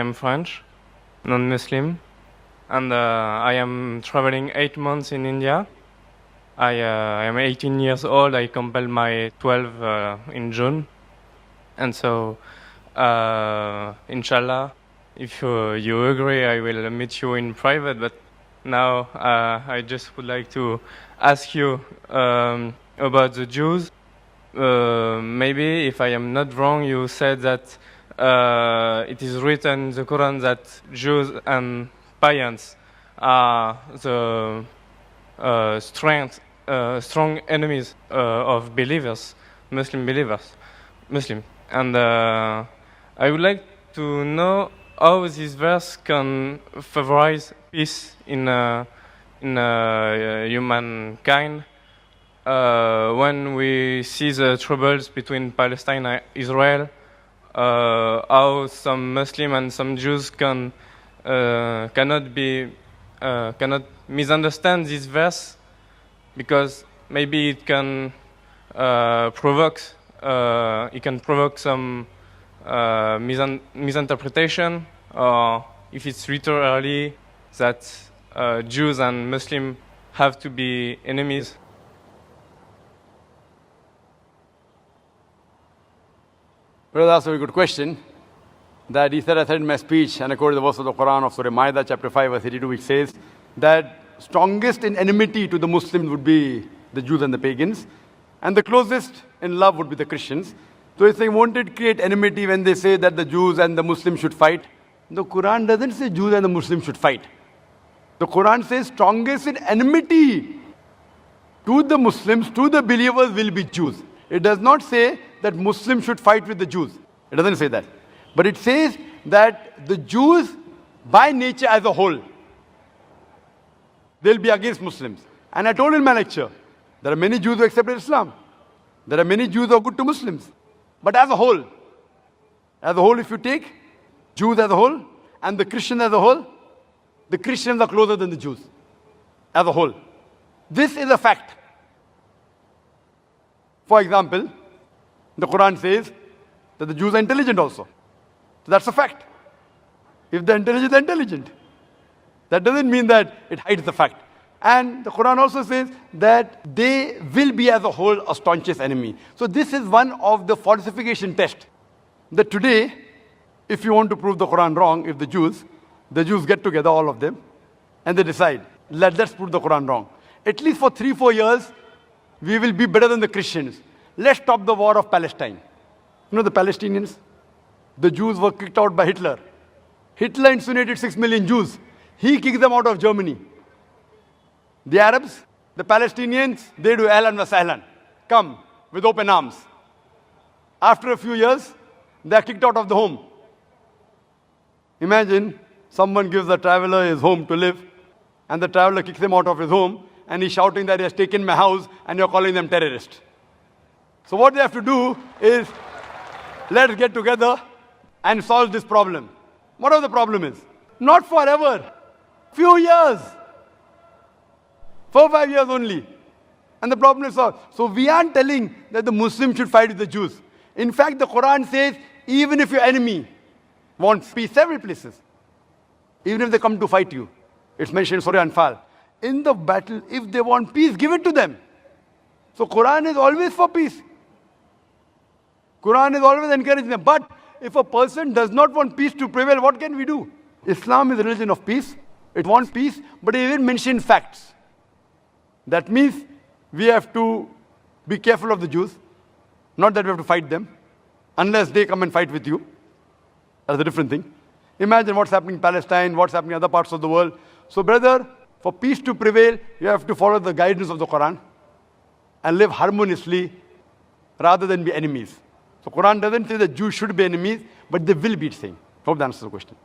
I'm French, non-Muslim, and I am traveling 8 months in India. I am 18 years old. I completed my 12 in June, and so inshallah, if you agree, I will meet you in private. But now I just would like to ask you about the Jews. Maybe, if I am not wrong, you said that it is written in the Quran that Jews and pagans are the strong enemies of believers, Muslim believers, And I would like to know how this verse can favorize peace in humankind. When we see the troubles between Palestine and Israel, how some Muslim and some Jews cannot misunderstand this verse, because maybe it can provoke some misinterpretation, or if it's literally that Jews and Muslims have to be enemies. Brother, that's a very good question. That he said, I said in my speech, and I quoted the verse of the Quran of Surah Ma'idah, chapter 5, verse 82, which says that strongest in enmity to the Muslims would be the Jews and the pagans, and the closest in love would be the Christians. So if they wanted to create enmity when they say that the Jews and the Muslims should fight, the Quran doesn't say Jews and the Muslims should fight. The Quran says strongest in enmity to the Muslims, to the believers, will be Jews. It does not say that Muslims should fight with the Jews. It doesn't say that. But it says that the Jews, by nature as a whole, they'll be against Muslims. And I told in my lecture, there are many Jews who accepted Islam. There are many Jews who are good to Muslims. But as a whole, if you take Jews as a whole and the Christians as a whole, the Christians are closer than the Jews as a whole. This is a fact. For example, the Quran says that the Jews are intelligent also. So that's a fact. If they're intelligent, they're intelligent. That doesn't mean that it hides the fact. And the Quran also says that they will be as a whole a staunchest enemy. So this is one of the falsification tests. That today, if you want to prove the Quran wrong, if the Jews get together, all of them, and they decide, let's prove the Quran wrong. At least for 3-4 years, we will be better than the Christians. Let's stop the war of Palestine. You know the Palestinians? The Jews were kicked out by Hitler. Hitler incinerated 6 million Jews. He kicked them out of Germany. The Arabs, the Palestinians, they do ahlan wa sahlan. Come with open arms. After a few years, they are kicked out of the home. Imagine someone gives a traveler his home to live, and the traveler kicks him out of his home, and he's shouting that he has taken my house, and you're calling them terrorists. So what they have to do is, let's get together and solve this problem. Whatever the problem is. Not forever. Few years. 4-5 years only. And the problem is solved. So we aren't telling that the Muslims should fight with the Jews. In fact, the Quran says, even if your enemy wants peace, several places, even if they come to fight you, it's mentioned in Surah Anfal, in the battle, if they want peace, give it to them. So Quran is always for peace. Quran is always encouraging them. But if a person does not want peace to prevail, what can we do? Islam is a religion of peace. It wants peace, but it even mentions facts. That means we have to be careful of the Jews. Not that we have to fight them, unless they come and fight with you. That's a different thing. Imagine what's happening in Palestine, what's happening in other parts of the world. So brother, for peace to prevail, you have to follow the guidance of the Quran and live harmoniously rather than be enemies. So Quran doesn't say that Jews should be enemies, but they will be saying. Hope that answers the question.